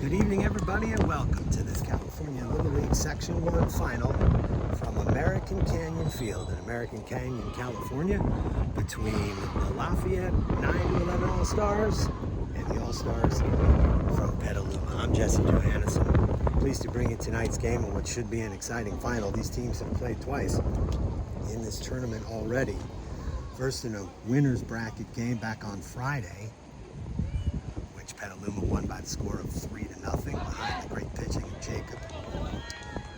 Good evening, everybody, and welcome to this California Little League Section 1 final from American Canyon Field in American Canyon, California, between the Lafayette 9-11 All-Stars and the All-Stars from Petaluma. I'm Jesse Johannesson, pleased to bring you tonight's game on what should be an exciting final. These teams have played twice in this tournament already. First in a winner's bracket game back on Friday, which Petaluma won by the score of 3-0 behind the great pitching of Jacob.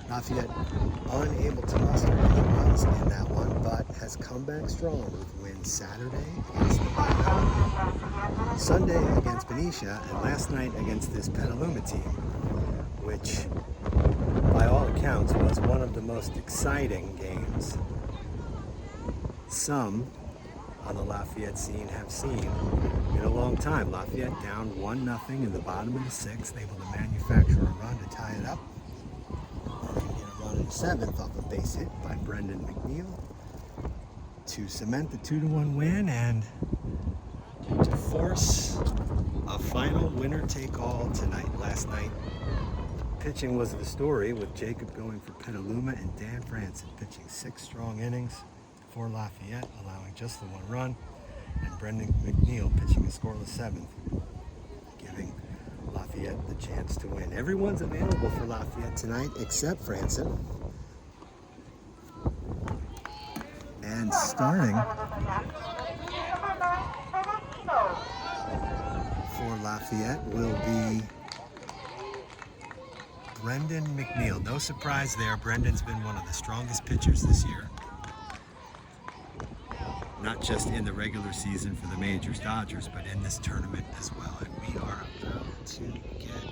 Lafayette unable to muster any runs in that one, but has come back strong with wins Saturday against the Sunday against Benicia, and last night against this Petaluma team, which by all accounts was one of the most exciting games some on the Lafayette scene have seen in a long time. Lafayette down 1-0 in the bottom of the sixth, able to manufacture a run to tie it up. And get a run in the seventh off a base hit by Brendan McNeil to cement the 2-1 win and to force a final winner-take-all tonight. Last night, pitching was the story, with Jacob going for Petaluma and Dan Franson pitching 6 strong innings for Lafayette, allowing just the 1 run, and Brendan McNeil pitching a scoreless 7th, giving Lafayette the chance to win. Everyone's available for Lafayette tonight except Franson. And starting for Lafayette will be Brendan McNeil. No surprise there. Brendan's been one of the strongest pitchers this year, not just in the regular season for the Majors Dodgers, but in this tournament as well. And we are about to get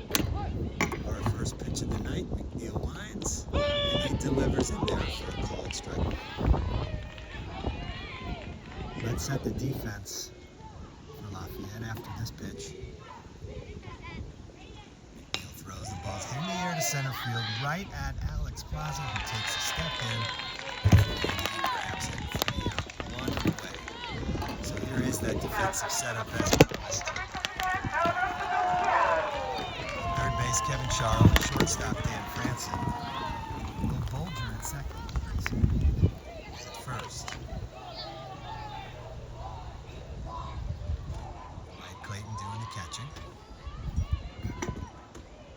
our first pitch of the night. McNeil winds, and he delivers in there for a called strike. Let's set the defense for Lafayette after this pitch. McNeil throws the ball in the air to center field, right at Alex Plaza, who takes a step in, and he grabs it for the out. 1 away. So here is that defensive setup as promised. Third base, Kevin Charles. Shortstop, Dan Franson. Will Bolger at second. Grayson is at first. Mike Clayton doing the catching.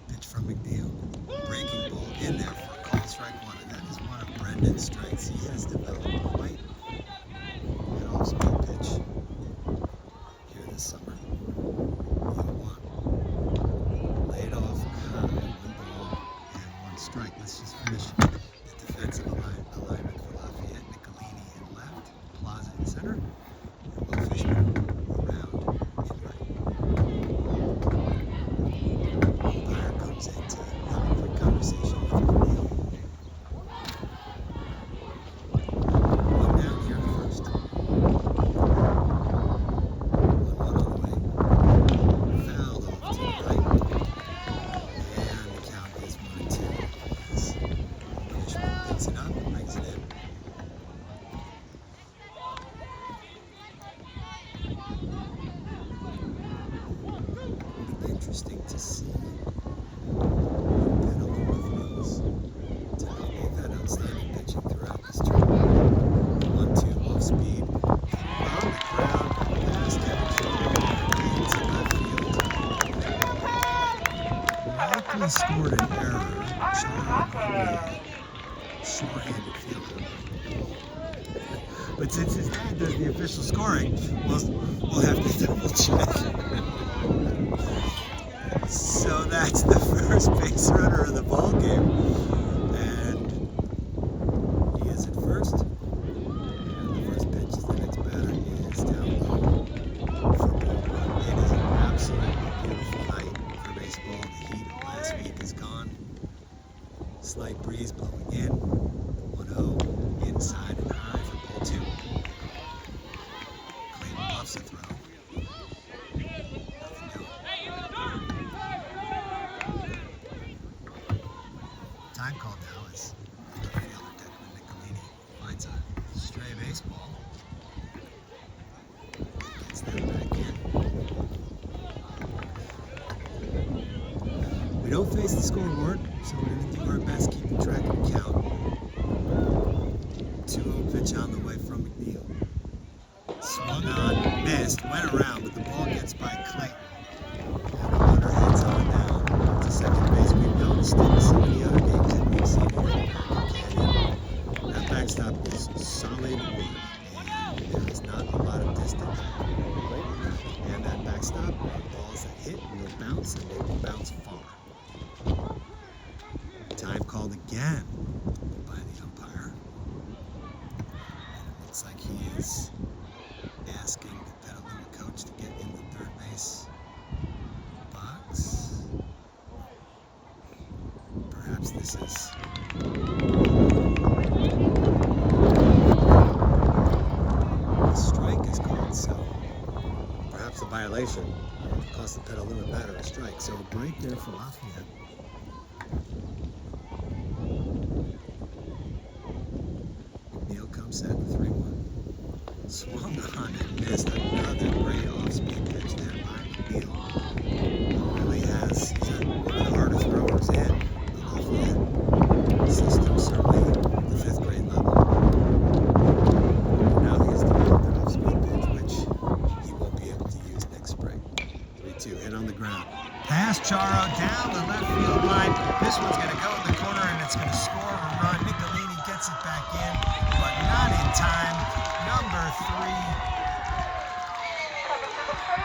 Pitch from McNeil. Breaking ball in there for a called strike 1, and that is one of Brendan's strikes. He has developed quite an off-speed pitch here this summer. 0-1. Laid off, 1 ball and 1 strike. Let's just finish the defensive alignment for Lafayette. Nicolini in left, Plaza in center, and Will Fishman around in right. Umpire comes in to have a quick conversation with McNeil. One down here at first. 1-1 on the way. Fouled off to the right. And the count is 1-2 as Fishman picks it up and brings it in. It'll be interesting to see Petaluma throws. Tonight they've had outstanding pitching throughout this tournament. 1-2 off speed. On the ground, past Kevin Charles, into left field. Likely scored an error. Charles, short-handed fielder. But since his dad does the official scoring, we'll have to double check. So that's the first base runner of the ball game, and he is at first. And the first pitch is the next batter is down low for ball run. It is an absolutely beautiful night for baseball. The heat of last week is gone. Slight breeze blowing in. 1-0 inside and high for ball 2. Clayton bluffs a throw. Time call now as the fielder Declan Nicolini finds a stray baseball. Gets that back in. We don't face the scoreboard, so we're going to do our best keeping track of the count. 2-0 pitch on the way from McNeil. Swung on, missed, went around, but the ball gets by Clayton. And the runner heads on down to second base. We've noticed in some of the other games that we've seen here in Canyon, that backstop is solid wood, and there is not a lot of distance. And that backstop, balls that hit will bounce, and they will bounce far. Time called again by the umpire. And it looks like he is asking the Petaluma coach to get in the third base box. Perhaps this is a strike is called, so perhaps a violation cost the Petaluma batter a strike. So a break there for Lafayette. McNeil comes set 3-1. Swung on and missed. Another great off-speed pitch there by McNeil. He really has. He's one of the hardest throwers in the Lafayette system, certainly the 5th grade level. Now he has developed an off-speed pitch, which he won't be able to use next spring. 3-2, hit on the ground. Pass Charo down the left field line. This one's going to go in the corner, and it's going to score a run. Nicolini gets it back in, but not in time. Number 3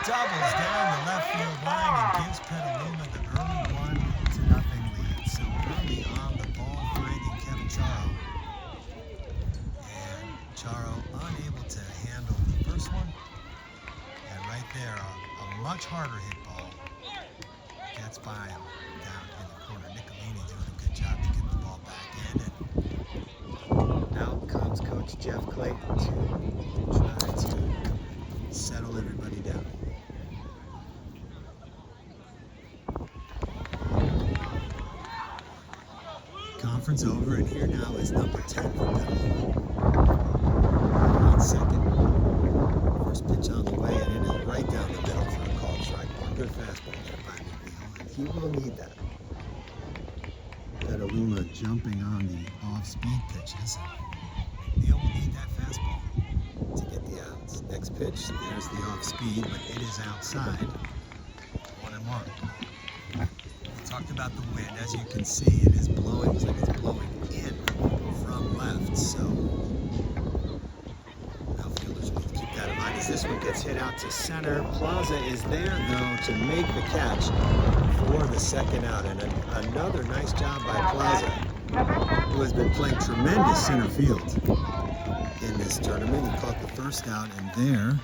doubles down the left field line and gives Petaluma the early 1-0 lead. So early on the ball finding Kevin Charo. And Charo unable to handle the first one. And right there, a much harder hit ball gets by him down in the corner. Nicolini doing a good job to get the ball back in. And out comes Coach Jeff Clayton to try to settle everybody down. Conference over, and here now is number 10 for Petaluma. On second. First pitch on the way, and it is right down the middle for a called strike. Good fastball there by McNeil, and he will need that. Petaluma jumping on the off-speed pitches. McNeil will need that fastball to get the outs. Next pitch, there's the off-speed, but it is outside. 1-1. We talked about the wind. As you can see, it is blowing. It's like it's blowing in from left. So outfielders will keep that in mind as this one gets hit out to center. Plaza is there though to make the catch for the second out, and another nice job by Plaza, who has been playing tremendous center field in this tournament. He caught the first out, and there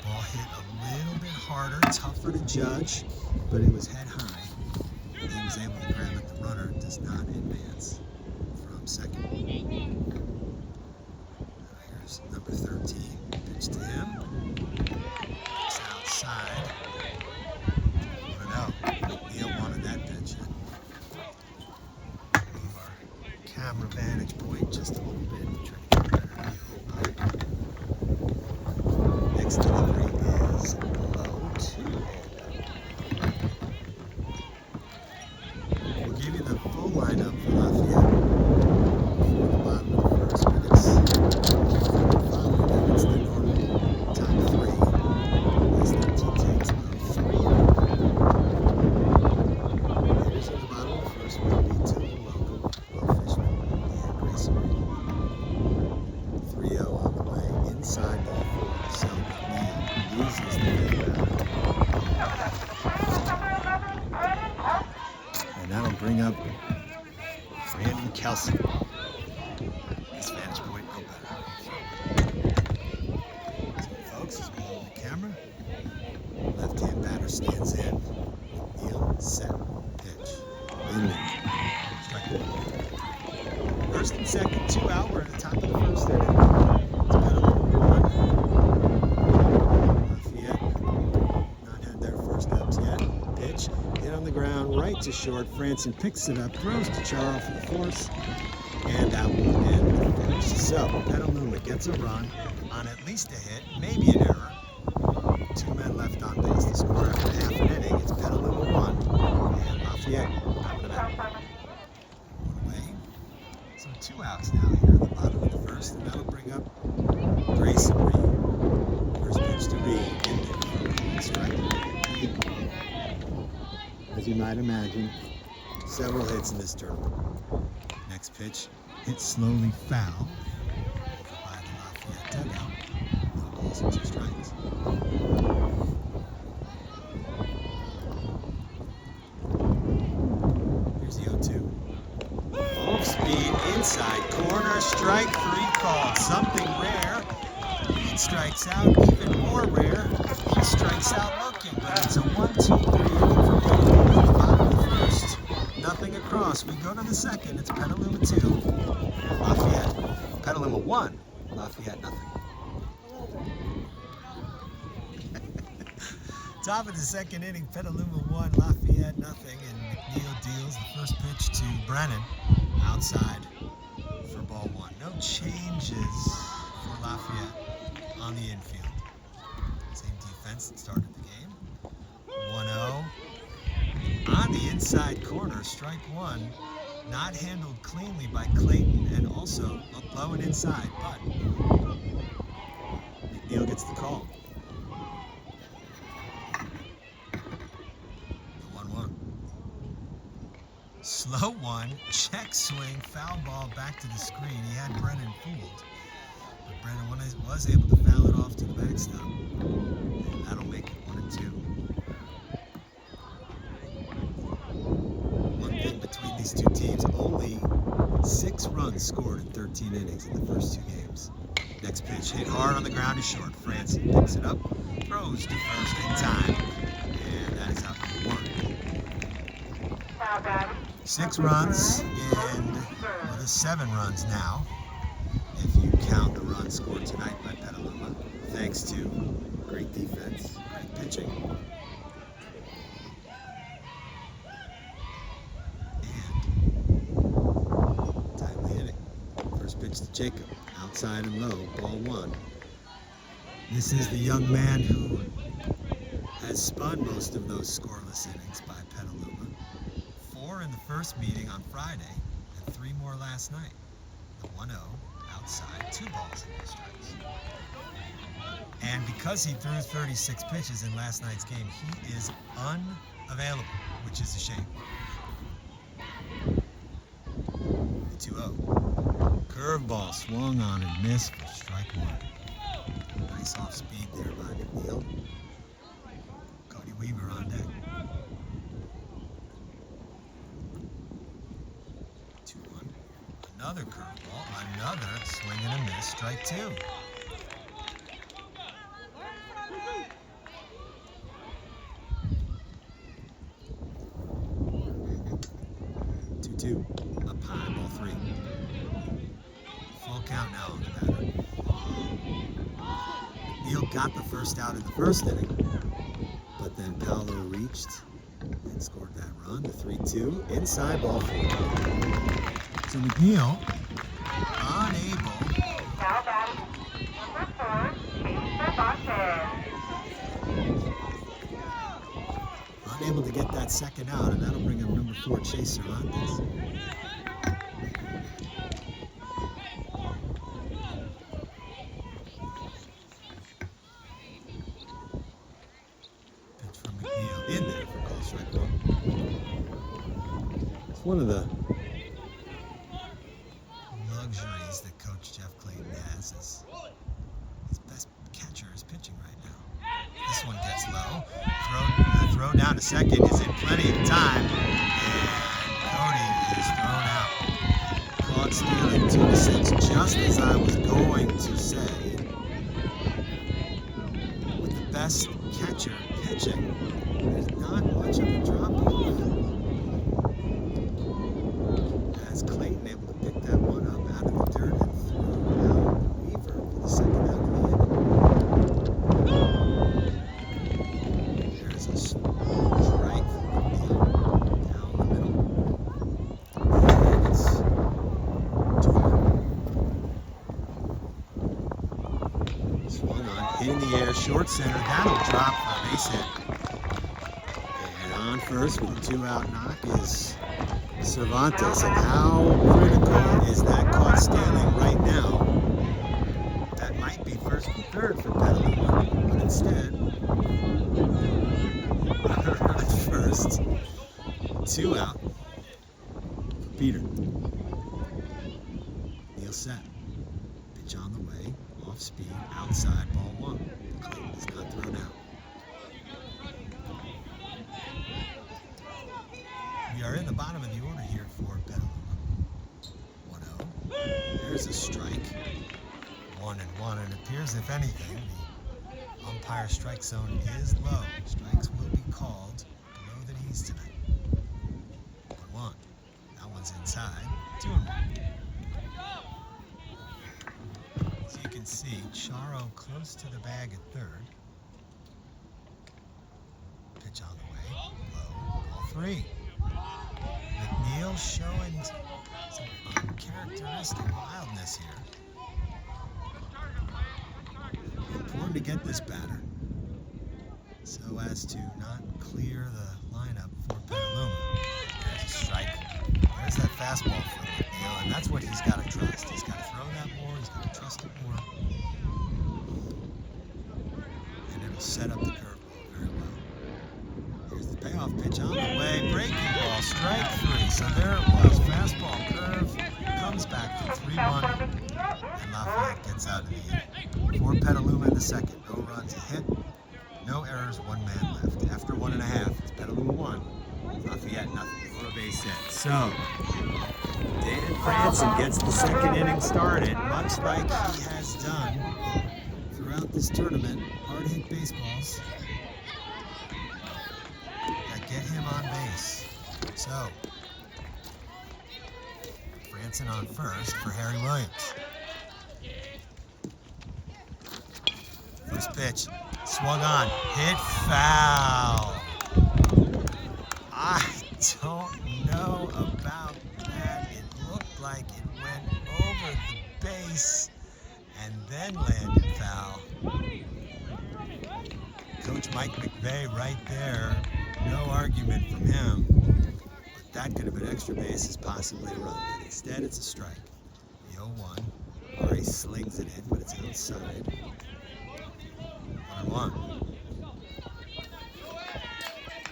ball hit a little bit harder, tougher to judge, but it was head high. He was able to grab it. The runner does not advance from second. Here's number 13. Pitch to him. It's outside. 1-0. McNeil wanted that pitch. Move our camera vantage point just a little bit. Try to get a better view. Next delivery is low 2. We'll give you the full lineup for Lafayette for the bottom of the first, but it's following them. It's the normal top 3. As their team takes about 3. Hitters at the bottom of the first will be Tillman, Welcome, Will Fishman, and Grayson. 3-0 on the way inside ball 4. So McNeil loses the fifth out. And that'll bring up Brandon Kelsey. This vantage point no better. So folks, as we hold the camera, left-hand batter stands in. McNeil set. Pitch. In. Strike 1. First and second, 2 out. We're at the top of the first inning. It's Petaluma 1. Lafayette not had their first ups yet. Pitch. Hit on the ground, right to short. Franson picks it up, throws to Charo for the force, and that will end the first. So Petaluma gets a run on at least a hit, maybe an error. 2 men left on base to score after half an inning. It's Petaluma 1 and you might imagine. Several hits in this tournament. Next pitch, hit slowly foul by the Lafayette dugout. No balls and 2 strikes. Here's the 0-2. Off speed, inside corner, strike 3 called. Something rare. He strikes out, even more rare. He strikes out looking, but it's a 1-2-3 inning for Petaluma at the bottom of the first. Nothing across. We go to the second. It's Petaluma 2, Lafayette. Petaluma 1, Lafayette nothing. Top of the second inning, Petaluma 1, Lafayette nothing, and McNeil deals the first pitch to Brennan outside for ball 1. No changes for Lafayette on the infield. Same defense that started the game. 1-0. On the inside corner, strike 1. Not handled cleanly by Clayton, and also low and inside, but McNeil gets the call. The 1-1. Slow one, check swing, foul ball back to the screen. He had Brennan fooled, but Brennan was able to foul it off to the backstop, and that'll make it 1-2. Between these two teams, only 6 runs scored in 13 innings in the first 2 games. Next pitch, hit hard on the ground to short. Franson picks it up, throws to first in time, and that is out number 1. 6 runs, and well, there's 7 runs now, if you count the run scored tonight by Petaluma, thanks to great defense, great pitching. Pitch to Jacob, outside and low, ball 1. This is the young man who has spun most of those scoreless innings by Petaluma. 4 in the first meeting on Friday, and 3 more last night. The 1-0, outside, 2 balls and 2 strikes. And because he threw 36 pitches in last night's game, he is unavailable, which is a shame. The 2-0. Curveball swung on and missed for strike 1. Nice off speed there by McNeil. Cody Weaver on deck. 2-1. Another curveball, another swing and a miss, strike 2. Up high, ball 3. Full count now on the batter. Neal got the first out in the first inning, but then Paolo reached and scored that run, the 3-2, inside, ball 4. So McNeil, unable to get that second out, and that'll bring up number 4, Chaser Cervantes. In there for call strike 1. It's one of the luxuries that Coach Jeff Clayton has is his best catcher is pitching right now. This one gets low. Throw down to second is in plenty of time, and Cody is thrown out. Caught stealing 2-6, just as I was going to say. With the best catcher pitching, there's not much of a drop off. As Clayton able to pick that one up out of the dirt and throw out Weaver for the second out of the inning. There's a strike from McNeil down the middle. And it's 2-1. Swung on, hit in the air, short center. That'll drop for a base hit. On first with a 2-out knock is Cervantes, and how critical is that caught stealing right now? That might be first and third for Petaluma, but instead, runner at first, 2 out. Peter. Neil set. Pitch on the way. Off speed. Outside. Ball 1. Clayton is not thrown out. We are in the bottom of the order here for Petaluma. 1-0. There's a strike. 1-1. And it appears, if anything, the umpire strike zone is low. Strikes will be called below the knees tonight. 1-1. That one's inside. 2-1. As you can see, Charo close to the bag at third. Pitch on the way. Low. Ball 3. McNeil showing some uncharacteristic wildness here. Important to get this batter so as to not clear the lineup for Petaluma. There's a strike. There's that fastball for McNeil, and that's what he's got to trust. He's got to throw that more. He's got to trust it more. And it'll set up the curveball very well. Here's the payoff pitch on the way. Breaking ball, strike 3. So there it was. Fastball curve comes back to 3-1. And Lafayette gets out of the inning. For Petaluma in the second. No runs, a hit. No errors, 1 man left. After 1.5, it's Petaluma 1. Lafayette nothing. For a base hit. So, Dan Franson gets the second inning started, much like he has done throughout this tournament. Hard hit baseballs that get him on base. So, Franson on first for Harry Williams. First pitch, swung on, hit foul. I don't know about that. It looked like it went over the base and then landed foul. Coach Mike McVeigh right there, no argument from him. But that could have been extra bases, possibly a run. But instead, it's a strike. The 0-1. Ari slings it in, but it's outside. 1-1.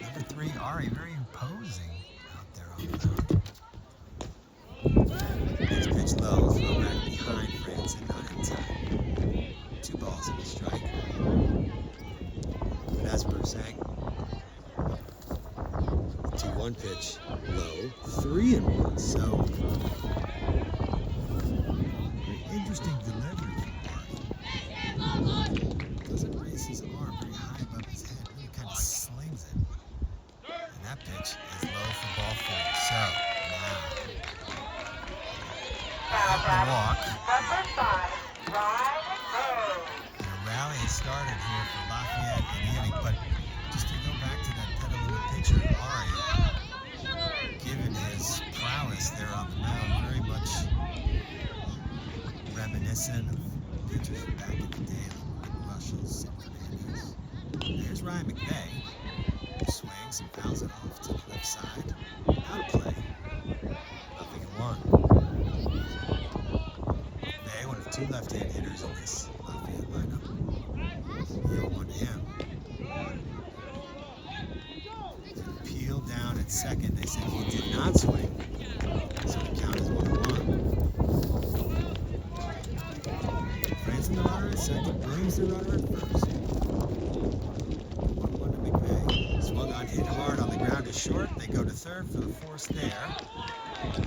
Number 3, Ari, very imposing out there on the mound. Next pitch low, throw back behind Franson, not in time. 2 balls and a strike. But as we were saying, 2-1 pitch low, 3-1. So, very interesting delivery from Ari. Doesn't raise his arm very high above his head, really kind of slings it. And that pitch is low for ball 4. So, now, the walk. And a rally has started here for Lafayette in the inning, but just to go back to that Petaluma pitcher, Ari, given his prowess there on the mound, very much reminiscent of pitchers from back in the day, like Russell's and Fernandez. There's Ryan McVeigh, who swings and fouls it off to the left side. Out of play. 0-1. McVeigh, one of the 2 left-hand hitters in this Lafayette lineup. The 0-1 to him. Peel down at second. They said he did not swing. So the count is 1-1. Franson the runner at second. Williams the runner at first. 1-1 to McVeigh. Swung on, hit hard on the ground to short. They go to third for the force there.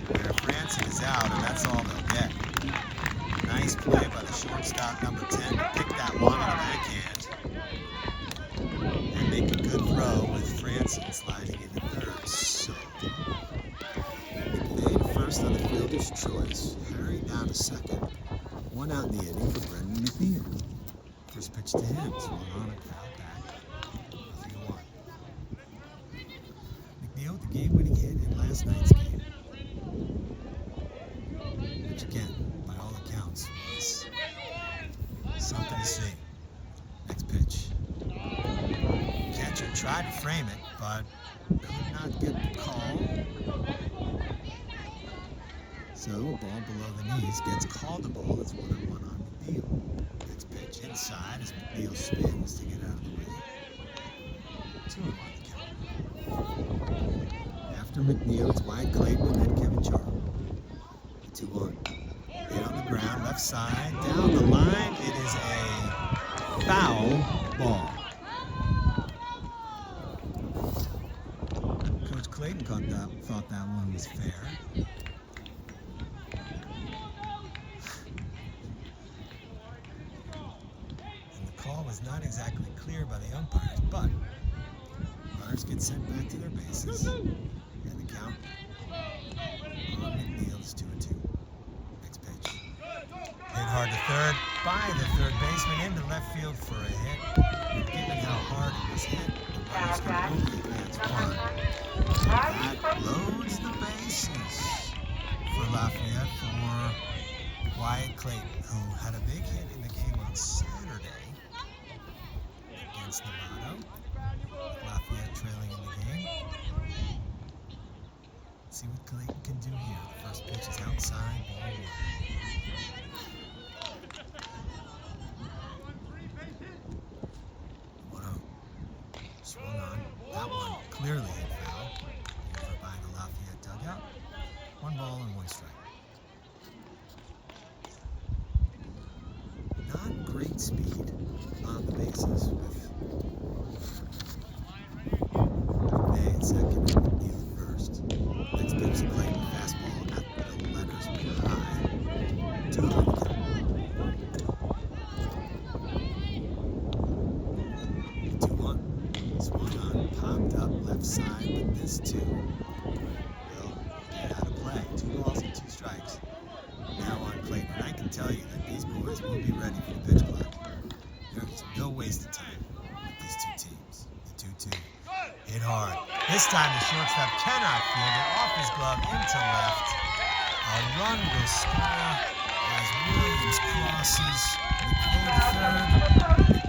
Where Franson is out, and that's all they'll get. Nice play by the shortstop, number 10, to pick that one on the backhand. And make a good throw with Franson sliding into third. So, McVeigh first on the fielder's choice. Harry down to second. 1 out in the inning for Brendan McNeil. First pitch to him, swung on and fouled back. 0-1. McNeil with the game-winning hit in last night's game. Which again, by all accounts, was something to see. Next pitch. Catcher tried to frame it, but could not get the call. So, a ball below the knees gets called a ball. That's 1-1 on McNeil. Next pitch inside as McNeil spins to get out of the way. 2-1 the count. After after McNeil, it's Wyatt Clayton and then Kevin Charles. 2-1. Hit on the ground, left side, down the line. It is a foul ball. Coach Clayton thought that one was fair. And the call was not exactly clear by the umpires, but runners get sent back to their bases. And the count on McNeil is 2-2. Next pitch. Hit hard to third by the third baseman into left field for a hit. And given how hard it was hit, the runners can only advance one. That loads the bases for Lafayette for Wyatt Clayton, who had a big hit in the game on Saturday against Nevada. Lafayette trailing in the game. See what Clayton can do here. The first pitch is outside, ball 1. 1-0. Swung on. That one clearly hit foul. Over by the Lafayette dugout. 1 ball and 1 strike. Not great speed on the bases with McVay at second and McNeil at first. Next pitch is Clayton, fastball at the letters high. 2 on the count. 2-1. Swung on, popped up left side, but this too will get out of play. 2 balls and 2 strikes. Now on Clayton, and I can tell you that these boys will be ready for the pitch clock. There's no wasted time with these two teams. The 2-2. Hit hard. This time the shortstop cannot field it. Off his glove into left. A run will score as Williams crosses. McNeil to third.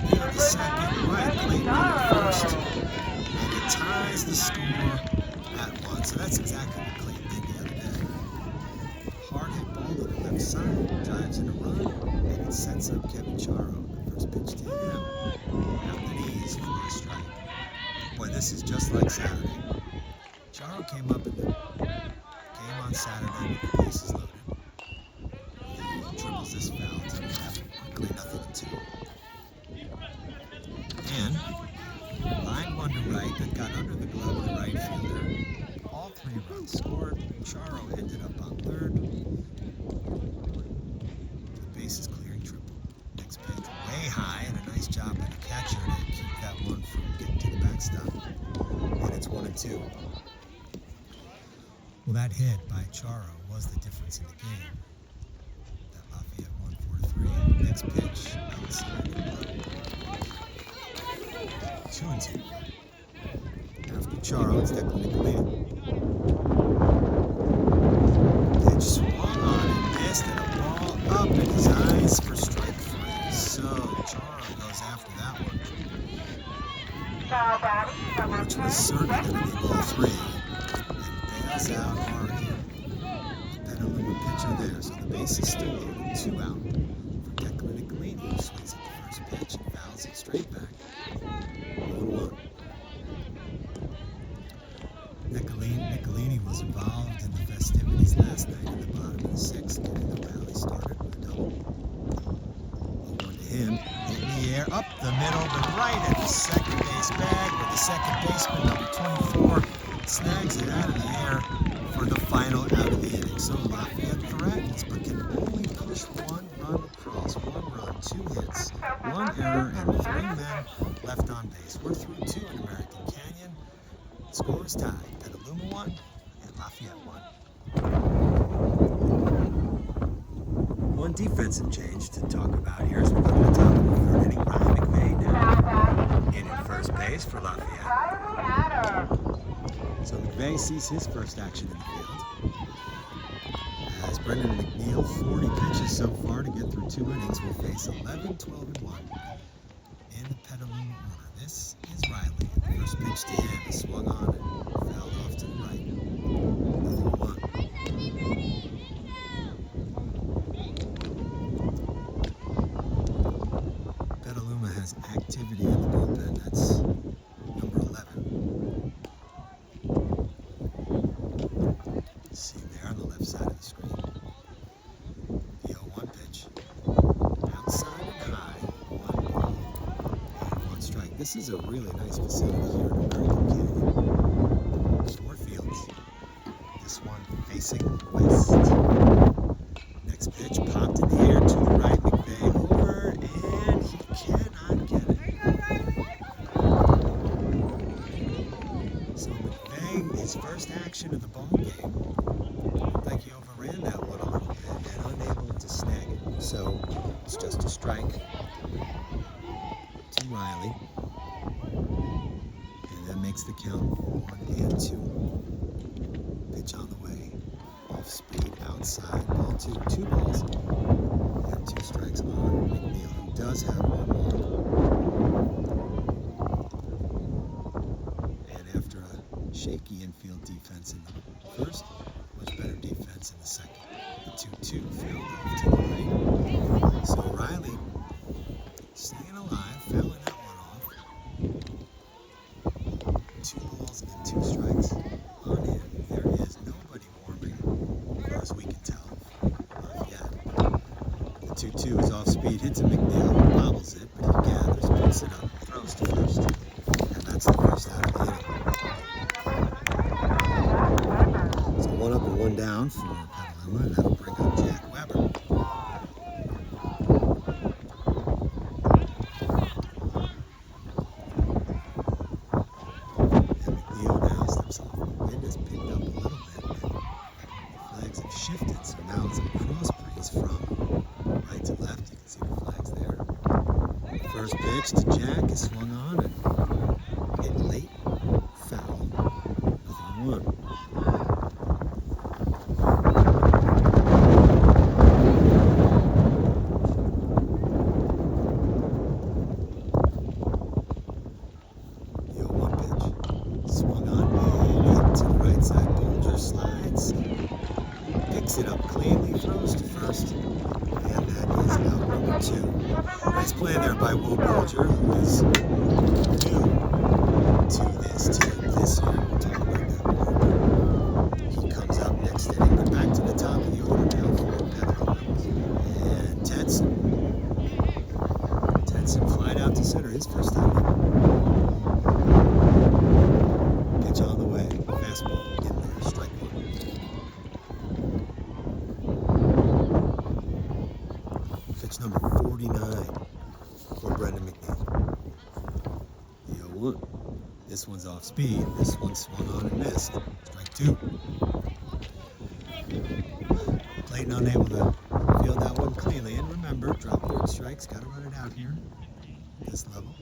McNeil to second. Wyatt Clayton to first. And it ties the score at 1. So that's exactly what Clayton did the other day. Hard hit ball to the left side. Drives in a run. And it sets up Kevin Charles. The first pitch to him. Out the knees for a strike. Boy, this is just like Saturday. Charo came up in the game on Saturday with the bases loaded. He dribbles this foul to have quickly 0-2. And line one to right that got under the glove of the right fielder. All 3 runs scored. Charo ended up on third. The bases clearing triple. Next pitch way high, and a nice job by the catcher to keep that one from getting to the backstop. And it's 1-2. Well, that hit by Charo was the difference in the game. That Lafayette won 4-3. Next pitch outside the line. 2-2. After Charo, it's Declan. Pitch swung on and missed, and a ball up in his eyes for strike 3. So Charo goes after that one, which was certainly going to be ball 3, and bails out hard. Petaluma pitcher there, so the base is still loaded. 2 out for Declan Galini, who swings at the first pitch and fouls it straight back. 1-1. Nicolini was involved in the festivities last night in the bottom of the 6th, getting the rally started with a double. 0-1 to him, hit in the air, up the middle, but right at the second base bag, where the second baseman, number 24, snags it out of the air for the final out of the inning. So Lafayette threatens, but can only push 1 run across. 1 run, 2 hits, 1 error, and 3 men left on base. We're through 2 in American Canyon. Score is tied. Petaluma 1 and Lafayette 1. One defensive change to talk about here as we go to the top of the 3rd inning. Ryan McVay now in at first base for Lafayette. So McVay sees his first action in the field. As Brendan McNeil, 40 pitches so far to get through 2 innings, will face 11, 12, and 1 in the Petaluma order. This is Riley. The first pitch to him is swung on and fouled off to the right. 0-1. Petaluma has activity in the bullpen. That's number 11. side of the screen. The 0-1 pitch. Outside and high. 1 ball and 1 strike. This is a really nice facility here in American Canyon. 4 fields. This one facing west. Next pitch popped in the air to the right. McVeigh over, and he cannot get it. So McVeigh, his first action of the ball game, looked like he overran that one a little bit and unable to snag it. So it's just a strike to Riley, and that makes the count 1-2. Pitch on the way. Off speed, outside, ball 2, 2 balls, and 2 strikes on McNeil, who does have 1 walk. And after a shaky infield defense in the first, much better defense in the second. The 2-2 failed off to the right. So Riley staying alive, fouling that one off. 2 balls and 2 strikes on him. There is nobody warming, as far as we can tell. Lafayette. The 2-2 is off speed, hits a McNeil, bobbles it, but he gathers, picks it up, throws to first. And that's the first out of the inning. So 1 up and 1 down for Petaluma, and that'll bring up Jack Weber. And McNeil now steps off. The wind has picked up a little bit, and flags have shifted, so now it's a cross breeze from right to left. You can see the flags there. First pitch to Jack is swung on and hit late, foul, 0-1. The 0-1 pitch, swung on and hit to the right side. Bolger slides, picks it up cleanly, throws to first, and that is out number 2. Nice play there by Will Bolger, who is new to this team this year. We'll talk about that more. He comes up next inning, but back to the top of the order now for Petaluma. And Tedson flied out to center his first time. Pitch on the way, fastball in there, strike 1. Pitch number 49 for Brendan McNeil. The 0-1. This one's off speed. This one swung on and missed. Strike 2. Clayton unable to field that one cleanly. And remember, drop 4 strikes. Got to run it out here. This level.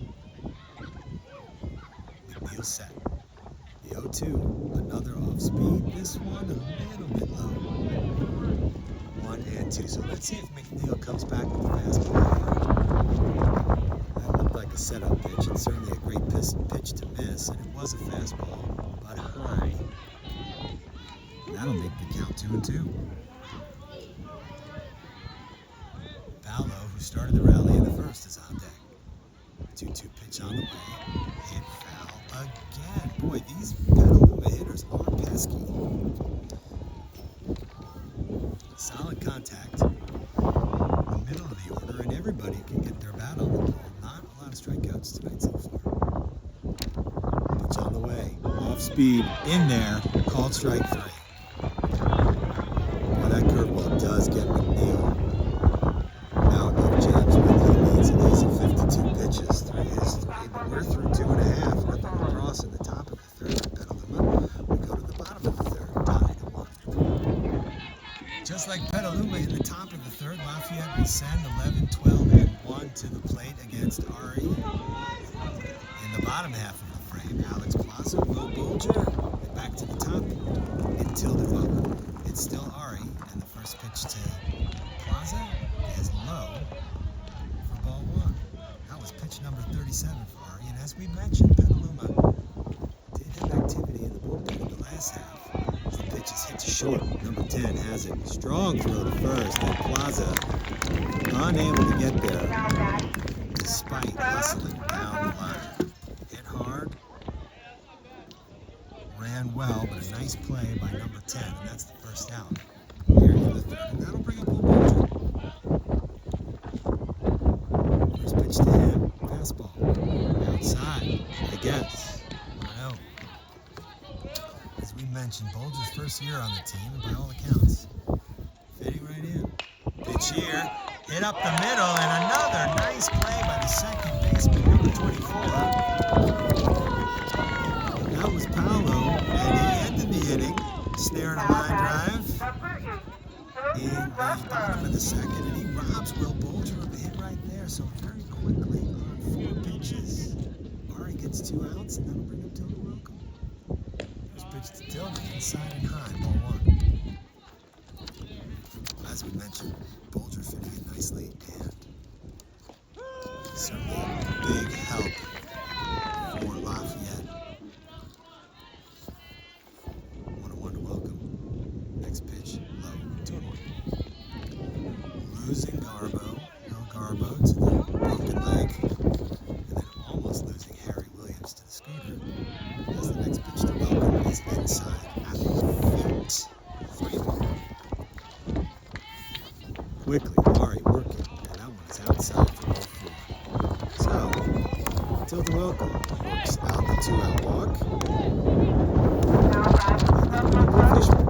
McNeil set. The 0-2. Another off speed. This one a little bit low. 1-2. So let's see if McNeil comes back with the fastball. That looked like a setup pitch, and certainly a great pitch to miss, and it was a fastball, but high. That'll make the count 2-2. Paolo, who started the rally in the first, is on deck. 2-2 pitch on the way. Hit foul again. Boy, these Petaluma hitters are pesky. Solid contact in the middle of the order, and everybody can get their bat on the ball. Not a lot of strikeouts tonight so far. Pitch on the way. Off speed, in there, called strike 3. Well, that curveball does get McNeil out of jams when he needs it. He's at 52 pitches. 3 is 3, but we're through 2.5. Nothing across in the top of the third. Petaluma. We go to the bottom of the third, tied at 1. Just like Petaluma in the top of the third, Lafayette will send 11, 12, and 1 to the plate against Ari. In the bottom half of the frame, Alex Plaza, Will Bolger, and back to the top, and tilted over. It's still Ari, and the first pitch to Plaza is low for ball 1. That was pitch number 37 for Ari, and as we mentioned, Petaluma did have activity in the bullpen in the last half. The pitch is hit to short. Number 10 has it. Strong throw to first, and Plaza unable to get there despite hustling down the line. Hit hard, ran well, but a nice play by number 10, and that's the first out. in the third, and that'll bring up Will Bolger. First pitch to him, fastball, outside, I guess. I don't know. As we mentioned, Bolger's first year on the team, and by all accounts, fitting right in. Pitch here, hit up the middle, and another nice play by the second baseman, number 24. That was Paolo, and he ended the inning, snaring a line drive in the bottom of the second, and he robs Will Bolger of a hit right there. So very quickly on 4 pitches, Ari gets 2 outs, and that'll bring up Tilden Welcome. First pitch to Tilden, inside and high, ball 1. As we mentioned, Bolger fitting in nicely, and certainly a big help for Lafayette. 1-1 to Welcome. Next pitch, low, 2-1. Losing Garbo, El Garbo to the broken leg, and then almost losing Harry Williams to the scooter. As the next pitch to Welcome is inside at the feet. 3-1. Quickly, Ari working, and that one is outside for ball 4. So, Tilden Welcome works out the 2-out walk. Fishman.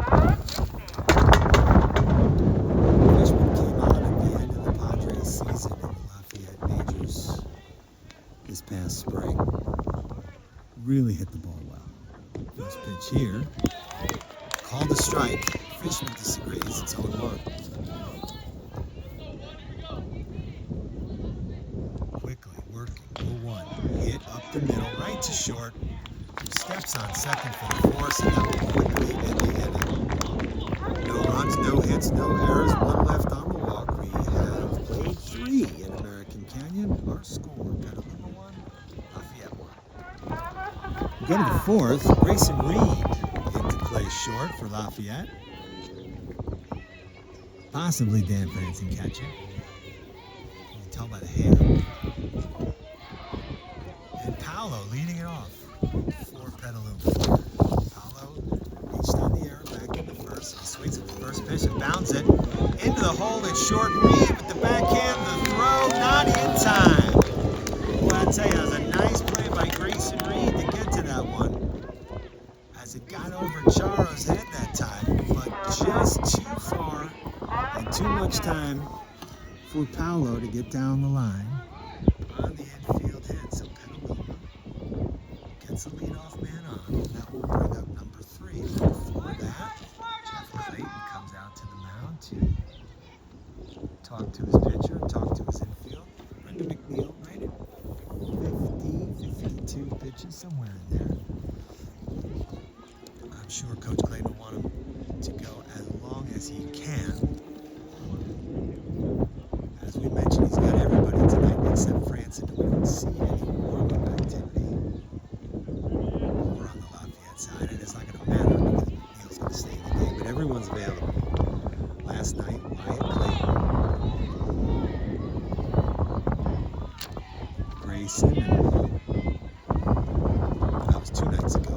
Fishman came out at the end of the Padres season in the Lafayette Majors this past spring. Really hit the ball well. First pitch here, called a strike. Fishman disagrees, it's 0-1. Quickly working, 0-1. Hit up the middle, right to short. Steps on second for the force, and that will quickly end the inning. No runs, no hits, no errors, 1 left on the walk. We have played 3 in American Canyon. Our score, Petaluma 1, Lafayette 1. We go to the 4th. Grayson Reed into play short for Lafayette. Possibly Dan Franson catching. You can tell by the hair. And Paolo leading it off for Petaluma. Paolo reached on the air back in the first. He swings at the first pitch and bounds it into the hole. It's short. Reed with the backhand. The throw not in time. Well, I tell you, that was a nice play by Grayson Reed to get to that one. As it got over Charo's head that time, but just too far and too much time for Paolo to get down the line on the infield hit. So Petaluma gets a leadoff man on. That will bring up number 3. Before that, Jeff Clayton comes out to the mound to talk to his pitcher, talk to his infield. Brendan McNeil rated 52 pitches, somewhere in there. I'm sure Coach Clayton will want him to go as long as he can. As we mentioned, he's got everybody tonight except Franson. We don't see any warm-up activity over on the Lafayette side, and it's not going to matter because McNeil's going to stay in the game, but everyone's available. Last night, Wyatt Clayton, Grayson, and that was 2 nights ago,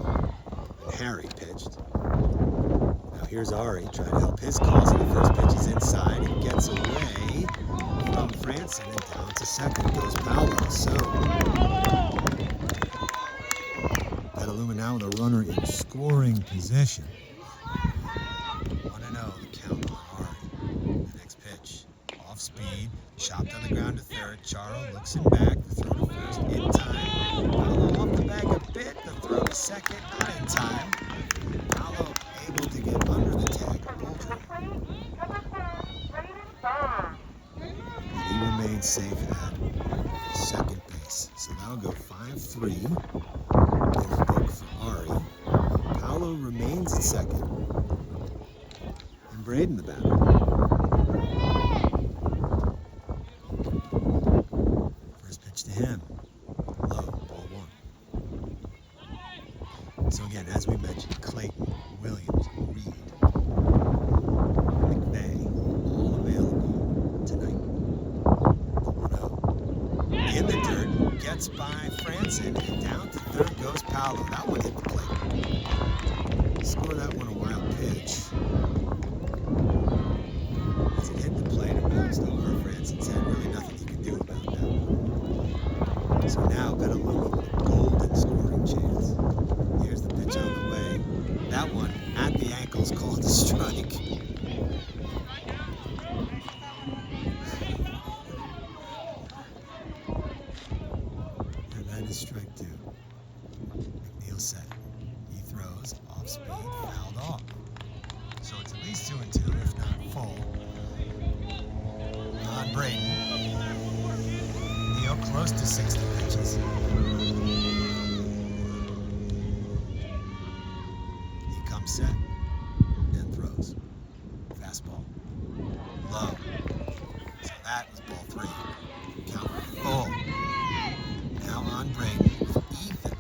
and Harry pitched. Now here's Ari trying to help his cause, and the first pitch is inside. He gets away from Franson, and down to second goes Paolo. So Petaluma now with a runner in scoring position. 1-0, the count on Ari. The next pitch, off speed, chopped on the ground to third. Charo looks him back, the throw to first in time. Paolo off the bag a bit, the throw to second, not in time. Paolo able to get under the tag of Bolger. He remains safe at second base. So that'll go 5-3. They were booked for Ari. Paolo remains at second. And Braden the batter. First pitch to him. Low, ball 1. So again, as we mentioned, Clayton, Williams, Reed, McVay, all available tonight. In the dirt, gets by Franson, and down to third goes Paolo. That one hit the plate. Score that one a wild pitch. almost called a strike. And that is strike two. McNeil set. He throws off speed, fouled off. So it's at least 2-2, if not full. On Braden. Neal close to 60 pitches. He comes set and throws. Fastball. Low. So that was ball three. Count full. Now on Braden with Ethan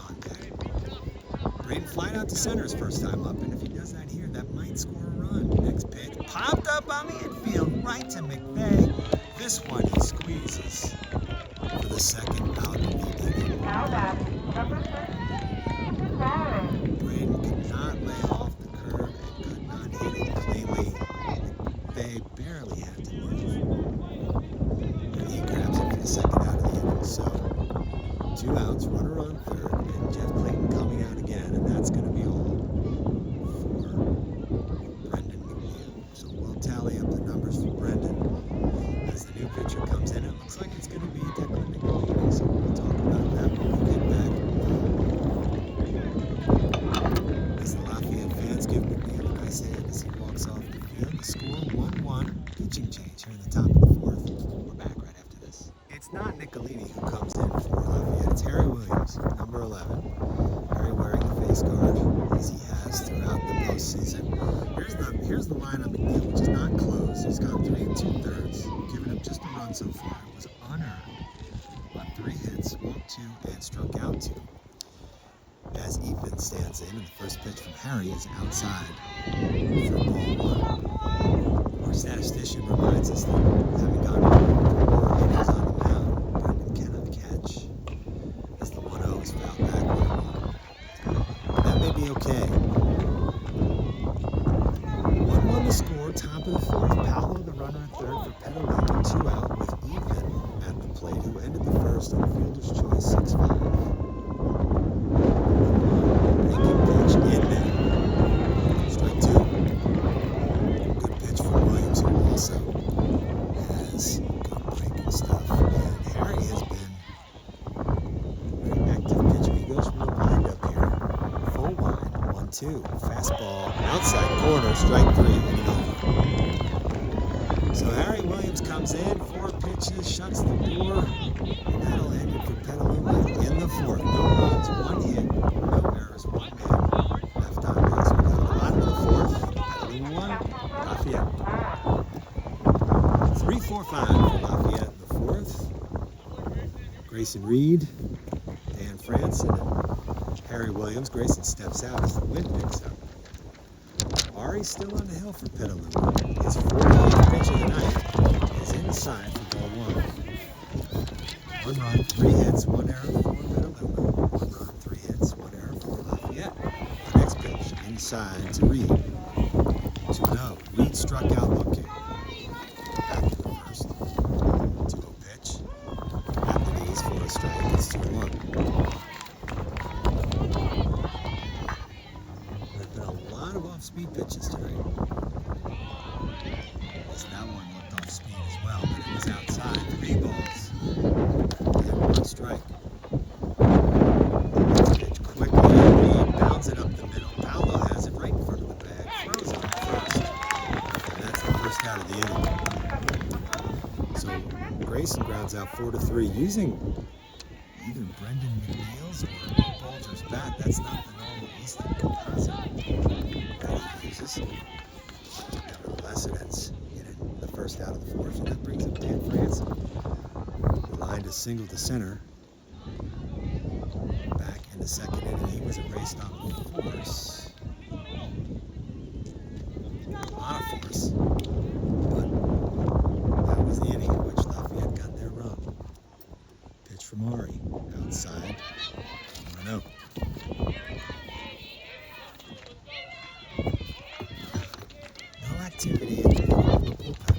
on deck. Braden flying out to center his first time up, and if he does that here, that might score a run. Next pitch popped up on the infield, right to McVeigh. This one he squeezes for the second out of the inning. Braden could not lay off the curve and could not hit it cleanly. McVeigh barely had to move. And he grabs it for the second out of the inning. So 2 outs, runner on third, and Jeff Clayton coming out again, and that's going to be all for Brendan McNeil. So we'll tally up the numbers for Brendan as the new pitcher comes in. It looks like it's going to be Declan McNeil, so we'll talk about that when we get back. As the Lafayette fans give McNeil a nice hand as he walks off the field. The score 1-1. Pitching change here in the top of the fourth. We're back right after this. It's not Nicolini who comes in for Lafayette. It's Harry Williams, number 11. Harry wearing the face guard as he has throughout the postseason. Here's the line on McNeil, which is not close. He's gone 3 2/3, giving up just a run so far. It was unearned on 3 hits, walked 2, and struck out 2. As Ethan stands in, and the first pitch from Harry is outside for ball 1. Our statistician reminds us that having gone 4 innings on the mound, Brendan cannot catch, as the 1-0 is fouled back 1-1. That may be okay. 1-1 the score, top of the fourth. Paolo, the runner at third for Petaluma, 2 out with Ethan at the plate, who ended the first on fielder's choice 6-5. Breaking pitch in there. Strike 2. Good pitch from Williams, who also has good breaking stuff. And Harry has been a very active pitcher. He goes from the windup here. Full wind, 1-2. Fastball, outside corner, strike 3, and an over. So Harry Williams comes in, 4 pitches, shuts the door, and that'll end it for Petaluma in the fourth. No runs, 1 hit, no errors, 1 man left on base. We go to the bottom of the fourth. Petaluma 1, Lafayette 3-4-5 for Lafayette in the fourth. Grayson Reed, Dan Franson, and Harry Williams. Grayson steps out as the wind picks up. Ari's still on the hill for Petaluma. His 48th pitch of the night is inside for ball 1. 1 run, 3 hits, 1 error for Petaluma. 1 run, 3 hits, 1 error for Lafayette. The next pitch inside to Reed. 2-0. Reed struck out looking. Back in the first. 2-0 pitch. At the knees for a strike. It's 2-1. Off-speed pitches tonight. That one looked off-speed as well, but it was outside. 3 balls and 1 strike. Pitch quickly, Reed bounds it up the middle. Paolo has it right in front of the bag, throws on first, and that's the first out of the inning. So Grayson grounds out 4-3 using either Brendan McNeil's or Bolger's bat. That's not the normal Easton composite that he uses. Nevertheless, it ends in the first out of the fourth, and that brings up Dan Franson. Lined a single to center. Back in the second inning, he was erased on force. A lot of force. But that was the inning in which Lafayette got their run. Pitch from Ari. Outside. 1-0. No activity in the bullpen.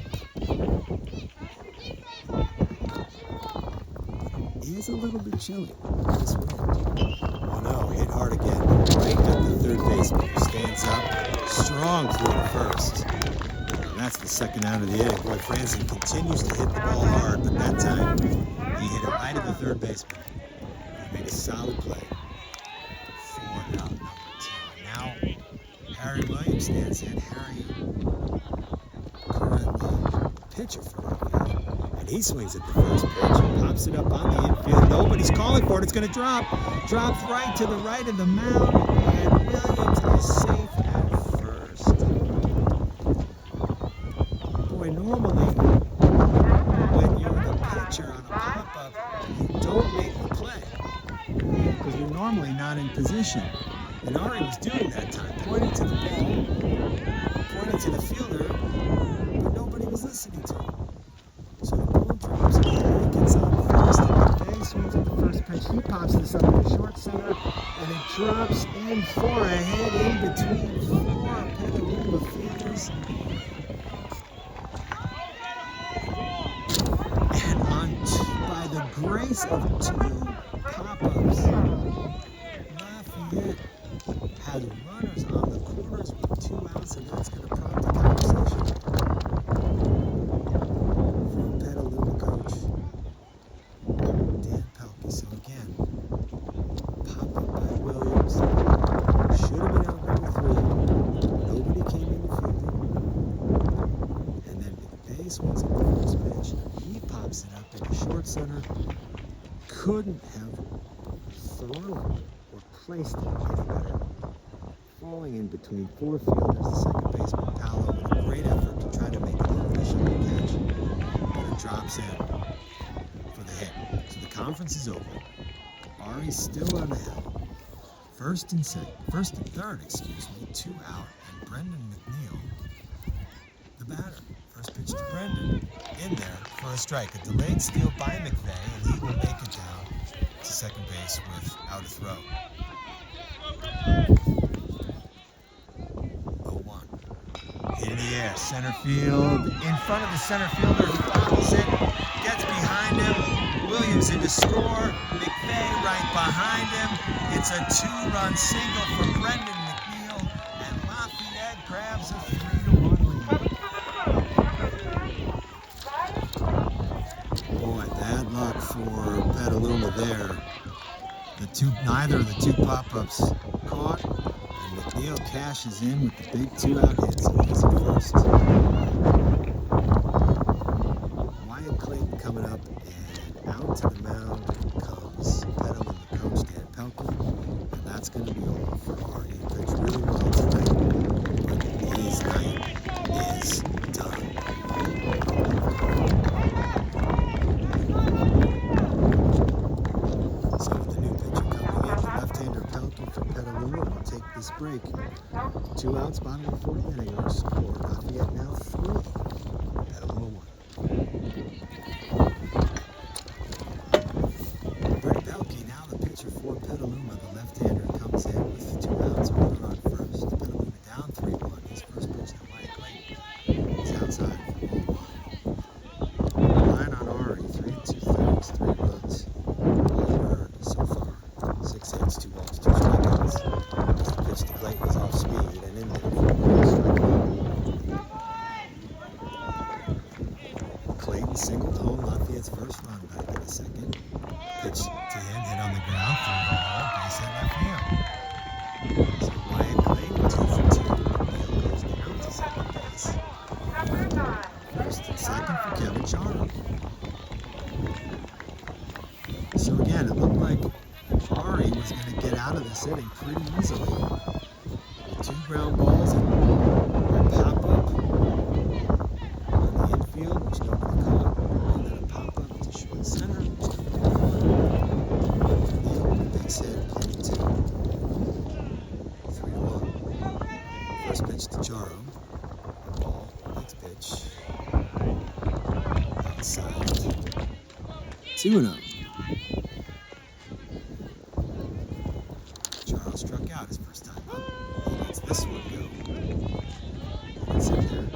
It is a little bit chilly this wind. 1-0. Hit hard again. Right at the third baseman, who stands up strong through to first. And that's the second out of the inning. Boy, Franzen continues to hit the ball hard, but that time he hit it right at the third baseman. He made a solid play for out number 2. Now Harry Williams stands in. Harry, currently pitcher for Lafayette, and he swings at the first pitch, pops it up on the infield. Nobody's calling for it. It's going to drop. Drops right to the right of the mound, and Williams is safe at first. Boy, normally when you're the pitcher on a pop-up, you don't make the play because you're normally not in position. And Ari was doing that time, pointing to the ball, pointing to the fielder, but nobody was listening to him. So the ball drops, and Harry gets on first, and McVay swings at the first pitch. He pops this up in the short center, and it drops in for a hit in between 4 Petaluma fielders. And by the grace of 2 pop-ups, Lafayette has runners on the corners with 2 outs, and that's going to prompt a conversation from Petaluma coach Dan Pelkey. So again, pop-up by Williams. Should have been out number 3. Nobody came in the field. And then McVay swings at the first pitch. He pops it up into short center. Couldn't have thrown or placed it any better. Falling in between 4 fielders, the second baseman Paolo with a great effort to try to make it an efficient catch, but it drops in for the hit. So the conference is over. Ari's still on the hill. First and third, 2 out, and Brendan McNeil, the batter. First pitch to Brendan, in there for a strike. A delayed steal by McVay, and he will make it down to second base without a throw. 0-1. Hit in the air, center field, in front of the center fielder, he bobbles it, gets behind him, Williams in to score, McVay right behind him. It's a 2-run single for Brendan McNeil, and Lafayette grabs a 3-1 lead. Boy, bad luck for Petaluma there. Neither of the 2 pop-ups caught, and McNeil cashes in with the big 2-out hit, so he's at first. Wyatt Clayton coming up, and out to the mound comes Petaluma coach Dan Pelkey, and that's going to be all for Ari. He pitched really well tonight, but his night is done. So the new pitcher coming in, left-hander Pelkey from Petaluma will take this break. 2 outs, bottom of the 4th inning. Our score, Lafayette now 3, Petaluma 1. Brett Pelkey, now the pitcher for Petaluma. The left-hander comes in with 2 outs, 1 run first. Petaluma down 3-1. His first pitch to Wyatt Clayton is outside for 1-1. Line on Ari, 3 2/3, 3 runs. So far, 6 hits, 2 balls, 2 strikeouts. As the pitch to Clayton was off speed and in there for a strikeout. Clayton singled home Lafayette's first run back in the second. Pitch to him, hit on the ground, through the ball, base hit left field. So Wyatt Clayton 2 for 2. McNeil goes down to second base. First and second for Kevin Charo. So again, it looked like Ari was going to get out of this inning pretty easily. With 2 ground balls and a pop-up on the infield, which nobody caught, and then a pop-up to short center. The base hit, plenty 2. 3-1. First pitch to Charo. Ball, next pitch. Outside. 2-0. Charles struck out his first time up. He lets this one go. It's in there.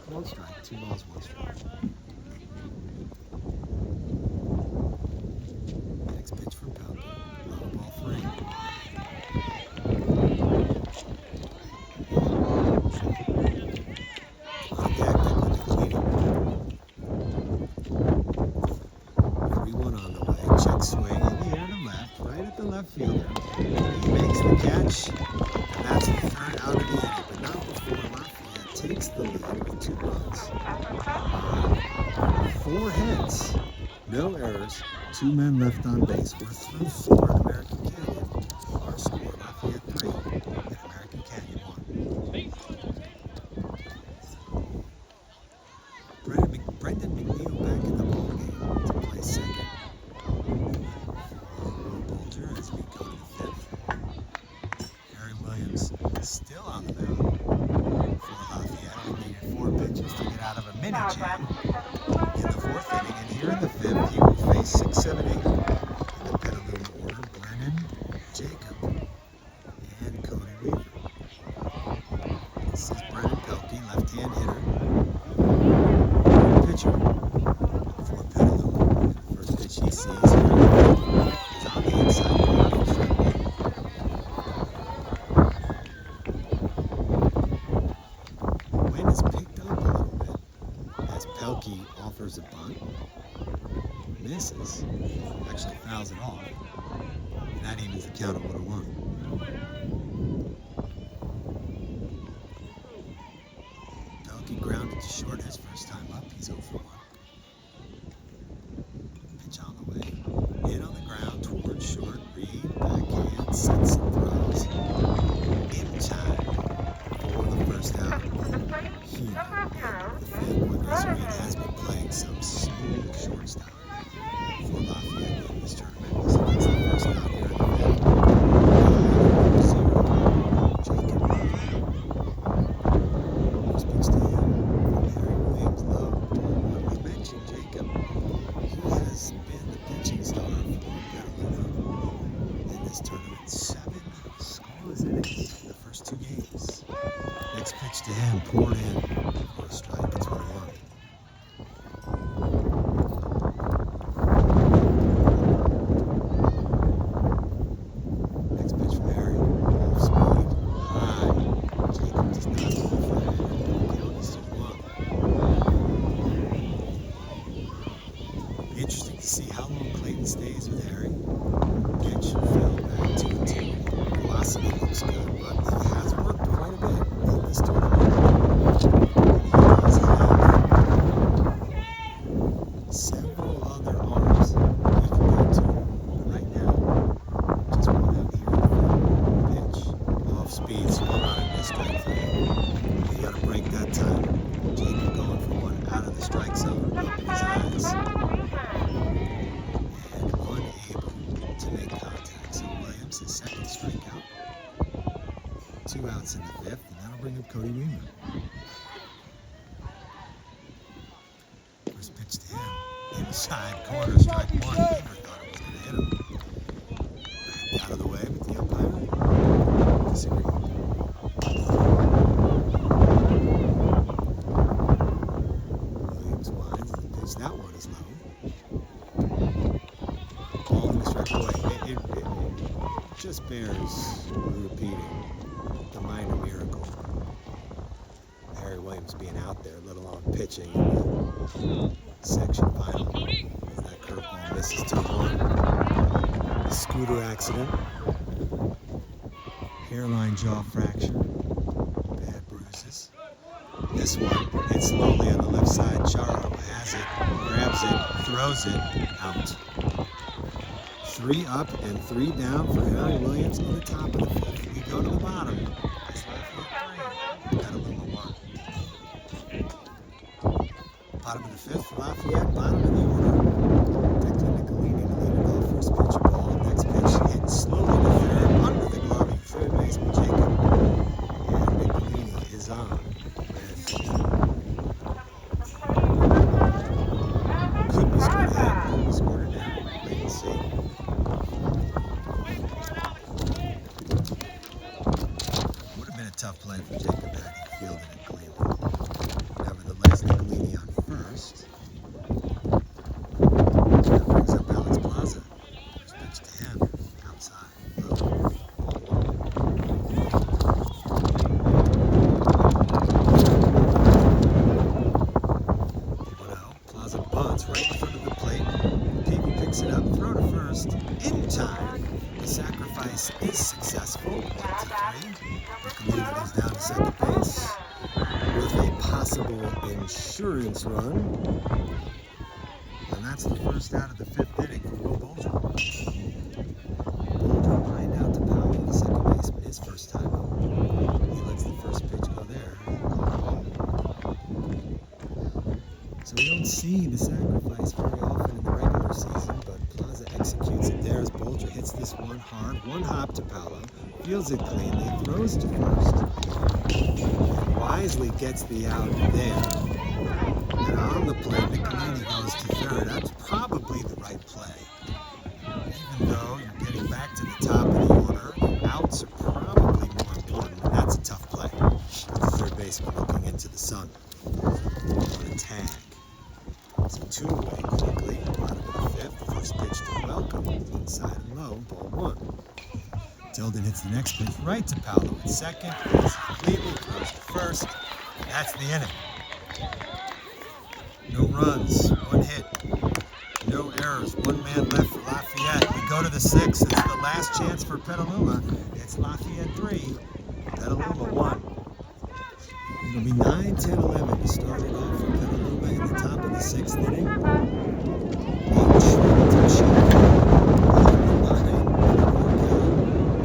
1 strike, 2 balls, 1 strike. Next pitch from Pelkey. Low ball 3. pitch, and that's the third out of the inning, but not before Lafayette takes the lead with 2 runs. 4 hits, no errors, 2 men left on base. We're through 4 in American Canyon. Our score, Lafayette 3 and American Canyon 1. Brendan McNeil back in the ballgame to play second. As we go to the 5th. Harry Williams still on the mound for Lafayette. We needed 4 pitches to get out of a mini jam in the 4th inning. And here in the 5th, he will face 6, 7, 8 in the Petaluma order. Brennan, Jacob, and Cody Weaver. This is Brennan Pelkey, left-hand hitter. Pitcher for Petaluma. First pitch he sees is on the inside. Wind is picked up a little bit as Pelkey offers a bunt, misses, actually fouls it off, and that evens the count at 1-1. Pelkey grounded to short his first time up. He's 0 for 1. Pitch on the way. Hit on the ground towards short. Reed, backhand, sets and throws. In time for the first out. Here, the fan Withers Reed has been playing some smooth shortstop for Lafayette in this tournament. This is the first out here in the fifth. 0, Jacob. First pitch to him from Harry Williams low. When we mentioned Jacob, he has been the pitching star for Petaluma in this tournament. 7 scoreless innings in the first 2 games. Next pitch to him, poured in for a strike. It's 1-1. Next pitch from Harry, off speed, high. Jacob does not go for it. Count is 2-1. Be interesting to see how long Clayton stays with Harry. Pitch fell back 2-2. Velocity looks good, but he has worked quite a bit in this tournament. He does have several other arms he can go to. But right now, just one out here in the pitch. Off speed, swung on and missed strike for him. You gotta break that time. Jacob going for one out of the strike zone, opening his eyes. And unable to make contact. So Williams, his second strikeout. 2 outs in the 5th, and that'll bring up Cody Weaver. First pitch to him. Inside corner, strike 1. Weaver thought it was going to hit him. Backed out of the way, but the umpire disagreed. Williams winds and the pitch. That one is low. Ball in the strike away. It just bears repeating the minor miracle. Harry Williams being out there, let alone pitching in the section final. That curveball misses 2-1. Scooter accident. Hairline jaw fracture. Bad bruises. This one, it's slowly on the left side. Charo has it, grabs it, throws it, out. 3 up and 3 down for Harry Williams in the top of the 5th. We go to the bottom. It's Lafayette 3, Petaluma 1. Bottom of the 5th for Lafayette, bottom of the order. Declan Nicolini to lead it off. First pitch ball, next pitch hit slowly to third, under the glove of third baseman Jacob. And Nicolini is on. Could be scored ahead, could be scored down. Wait and see. Would have been a tough play for Jacob had he fielded it cleanly. Nevertheless, Nicolini on first. That brings up Alex Plaza. First pitch to him, outside. Plaza bunts right in front of the plate. Peavy picks it up, throw to first, in time. The sacrifice is successful. 1-3. Nicolini goes down to second base with a possible insurance run. And that's the first out of the fifth inning for Will Bolger. Bolger lined out to Powell, the second baseman, his first time out. He lets the first pitch go there. So we don't see the sacrifice very often in the regular season, but Plaza executes it there as Bolger hits this one hard. One hop to Paolo, fields it cleanly, throws to first, and wisely gets the out there. And on the play, Nicolini goes to third. That's probably the right play. Even though you're getting back to the top of the order, outs are probably more important, and that's a tough play. The third baseman looking into the sun on a tag. So two away quickly, bottom of the fifth, first pitch to Welcome, inside and low, ball one. Tilden hits the next pitch right to Paolo at second, hits completely, throws to first. That's the inning. No runs, one hit, no errors, one man left for Lafayette. We go to the sixth. It's the last chance for Petaluma. It's Lafayette 3, Petaluma 1. It'll be 9, 10, 11 to start it off for Petaluma in the top of the sixth inning.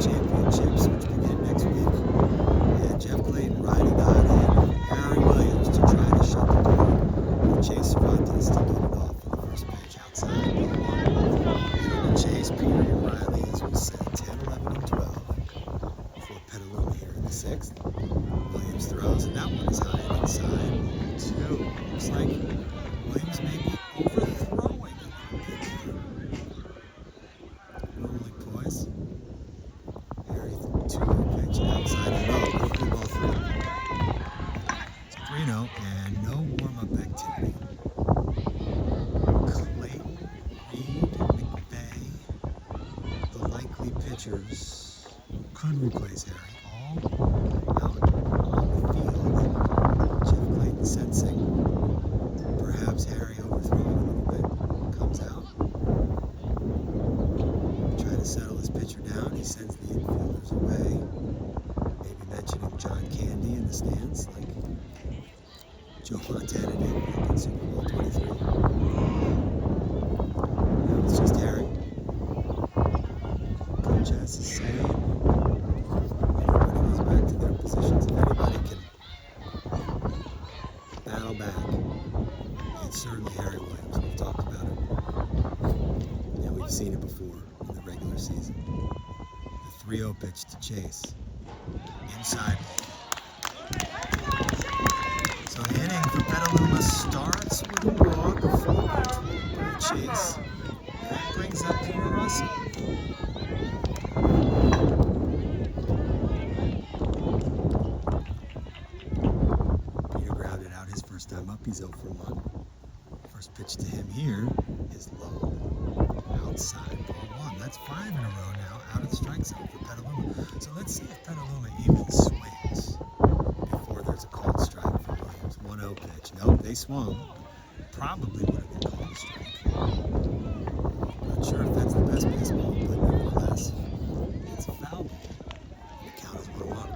Championships, which begin next week. And Jeff Clayton riding on in Harry Williams to try to shut the door. Chase Cervantes to lead it off for the first pitch outside. Chase, Peter, and Riley, as we said, 10, 11, and 12 for Petaluma here in the sixth. Williams throws, and that one is high and inside. Two. Looks like Williams may be overthrowing it. Normally poised. Harry, 2-0 pitch outside and low. Quickly ball three. It's 3-0 and no warm-up activity. Clayton, Reed, McVeigh, the likely pitchers could replace Harry. All out on the field. Jeff Clayton sensing perhaps Harry overthrowing a little bit. Comes out. Try to settle his pitcher down. He sends the infielders away. Maybe mentioning John Candy in the stands, like Joe Montana did back in Super Bowl 23. Now it's just Harry. Coach has to say. Everybody goes back to their positions. If anybody can battle back, it's certainly Harry Williams. We've talked about it. And we've seen it before in the regular season. The 3-0 pitch to Chase. Inside ball. So the inning for Petaluma starts with a walk, a forward by Chase. That brings up Peter Russell. Peter grounded out his first time up. He's 0 for 1. First pitch to him here is low. Outside ball one. That's 5 in a row now out of the strike zone for Petaluma. So let's see if Petaluma even swings before there's a called strike for Williams. 1-0 pitch. Nope, they swung. Probably would have been called a strike. Not sure if that's the best baseball, but nevertheless, it's a foul ball. The count is 1-1.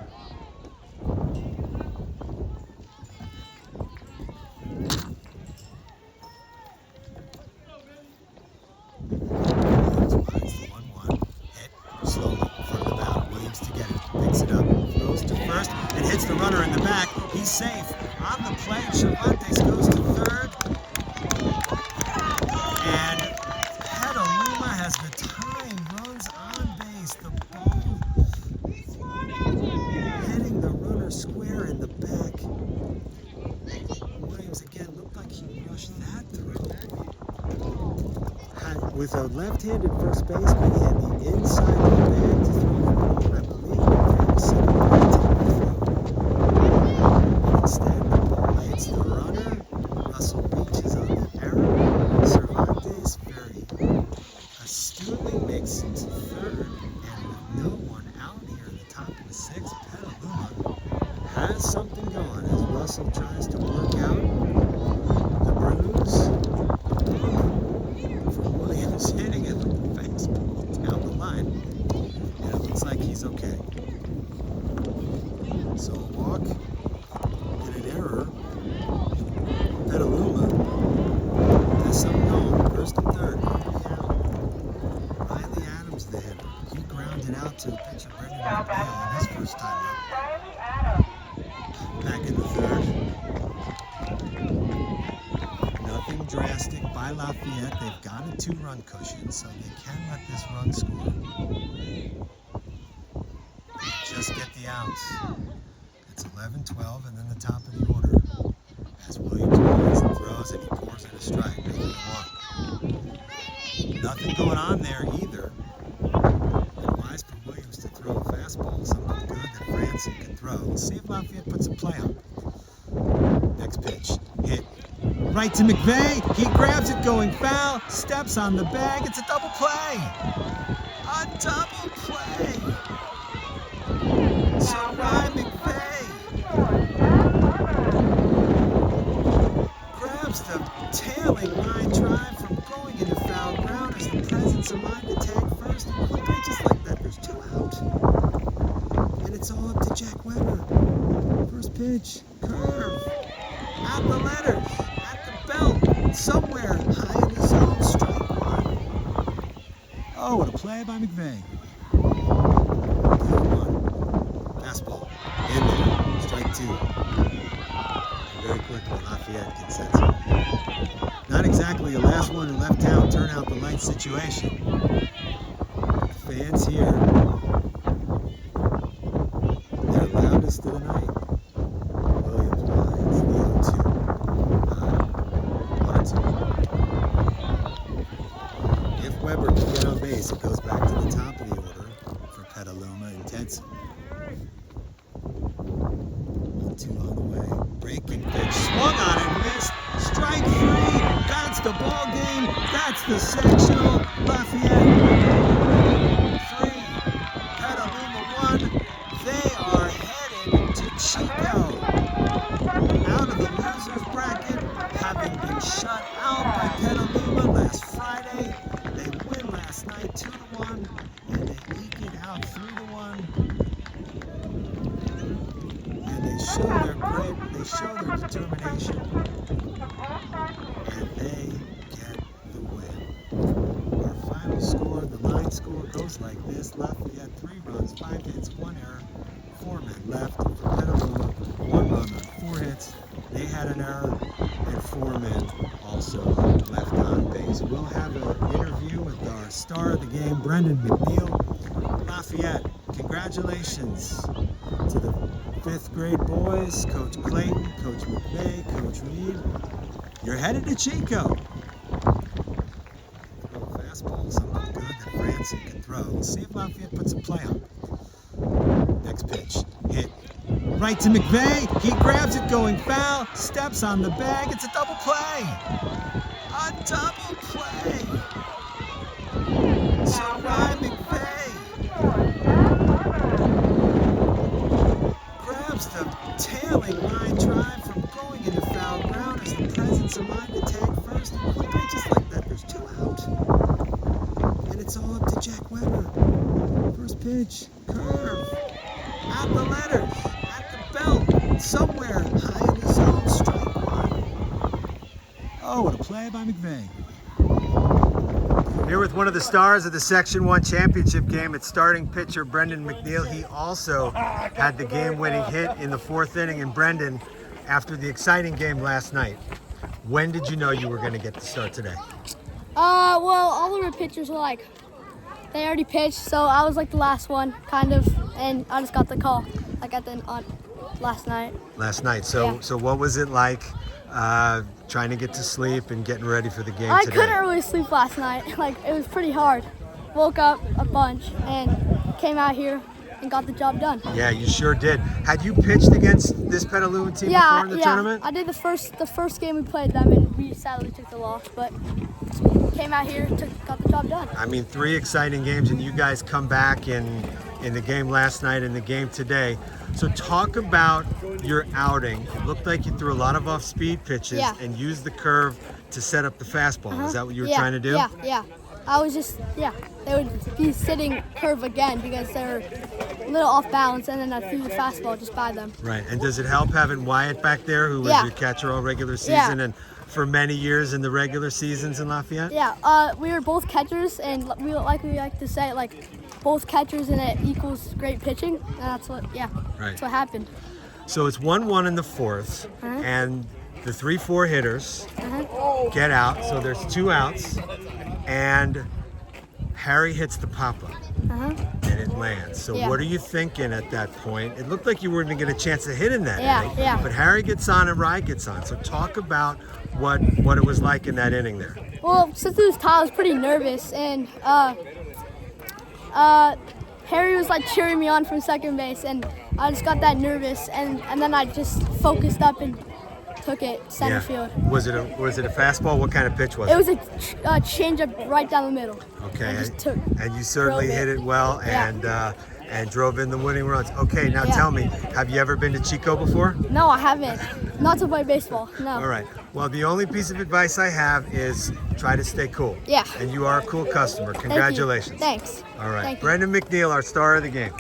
Williams finds the 1-1. Hit slowly in front of the mound. Williams to get it. Picks it up. Throws to first. It hits the runner in the back. He's safe. On the play, Cervantes goes to third. And Petaluma has the time, runs on base. The ball hitting the runner square in the back. Williams again looked like he rushed that through. With a left-handed first baseman, he had the inside of the bag to throw for home, and I believe McVeigh said he wanted to throw. Instead, the ball hits the runner. Russell reaches on the error. Cervantes very astutely makes it to third, and with no one out here in the top of the sixth, Petaluma has something going as Russell tries to work out the bruise from Williams hitting it with the fastball down the line. And it looks like he's okay. So a walk and an error. Petaluma has something going. First and third. Riley Adams there. He grounded out to pitcher Brendan McNeil on his first time up. Back in the third. Nothing drastic by Lafayette. They've got a 2-run cushion, so they can let this run score. Just get the outs. It's 11-12, and then the top of the order. As Williams runs and throws, and he pours in a strike. Nothing going on there either. And wise for Williams to throw a fastball, something good that Franson can throw. We'll see if Lafayette puts a play on. Next pitch, hit right to McVeigh. He grabs it going foul, steps on the bag. It's a double play. A double play. So Ryan McVeigh grabs the tailing line drive from going into foul ground as the presence of mind to tag first. And quickly, just like that, there's 2 out. And it's all up to Jack Weber. First pitch, curve, at the letters, at the belt, somewhere high in the zone, strike 1. Oh, what a play by McVeigh. 1. Fastball, in there, strike 2. Very quickly, Lafayette can sense it. Not exactly a last one who left town, turn out the light situation. Fans here, they're loudest of the night. Williams behind the 0-2. 1-2. If Weber can get on base, it goes back to the top of the order for Petaluma and Tedson. 1-2 on the way. Breaking pitch, swung on and missed. Strike 3. That's the ball game. That's the sectional. Lafayette 3. Petaluma 1. They are headed to Chico. Out of the losers bracket, having been shut out by Petaluma last Friday. They win last night 2-1, and they eke it out 3-1. And they show their grit, they show their determination, and they get the win. Our final score, the line score goes like this. Lafayette 3 runs, 5 hits, 1 error, 4 men left. For Petaluma, 1 run on 4 hits. They had an error, and 4 men also left on base. We'll have an interview with our star of the game, Brendan McNeil. Lafayette, congratulations to the 5th grade boys, Coach Clayton, Coach McVeigh, Coach Reed. You're headed to Chico. Throw a fastball, something good that Franson can throw. We'll see if Lafayette puts a play on. Next pitch, hit right to McVeigh. He grabs it going foul, steps on the bag. It's a double play. A double play. So Ryan McVeigh grabs the tailing line drive from going into foul ground as the presence of mind to tag first. And quickly, just like that, there's 2 out. And it's all up to Jack Weber. First pitch, curve, at the letters, at the belt, somewhere high in the zone, strike 1. Oh, what a play by McVeigh. Here with one of the stars of the Section 1 championship game, it's starting pitcher Brendan McNeil. He also had the game-winning hit in the 4th inning. And Brendan, after the exciting game last night, when did you know you were going to get the start today? Well, all of our pitchers were like, they already pitched, so I was like the last one, kind of, and I just got the call, like last night. Last night. So, Yeah. so what was it like trying to get to sleep and getting ready for the game I today? couldn't really sleep last night. Like, it was pretty hard. Woke up a bunch and came out here and got the job done. Yeah, you sure did. Had you pitched against this Petaluma team before in the tournament? I did the first game we played them, and we sadly took the loss, but came out here, got the job done. I mean, 3 exciting games, and you guys come back in the game last night and the game today. So talk about your outing. It looked like you threw a lot of off-speed pitches and used the curve to set up the fastball. Is that what you were trying to do? Yeah. I was just, they would be sitting curve again because they were a little off balance, and then I threw the fastball just by them. Right. And does it help having Wyatt back there, who was Yeah. your catcher all regular season Yeah. and for many years in the regular seasons in Lafayette? Yeah, we were both catchers, and we like to say, like, both catchers and it equals great pitching, and that's what happened. So it's 1-1 in the fourth, and the 3-4 hitters get out, so there's 2 outs, and Harry hits the pop-up, and it lands. So what are you thinking at that point? It looked like you weren't even get a chance to hit in that inning, but Harry gets on and Rye gets on. So talk about what it was like in that inning there. Well, since it was tied, I was pretty nervous, and Harry was like cheering me on from second base, and I just got that nervous, and then I just focused up and took it center field. Was it a fastball? What kind of pitch was it? It was a changeup right down the middle. Okay, And you certainly hit it well, and drove in the winning runs. Okay, now tell me, have you ever been to Chico before? No, I haven't. Not to play baseball. No. All right. Well, the only piece of advice I have is try to stay cool. Yeah. And you are a cool customer. Congratulations. Thanks. All right. Thank you. Brendan McNeil, our star of the game.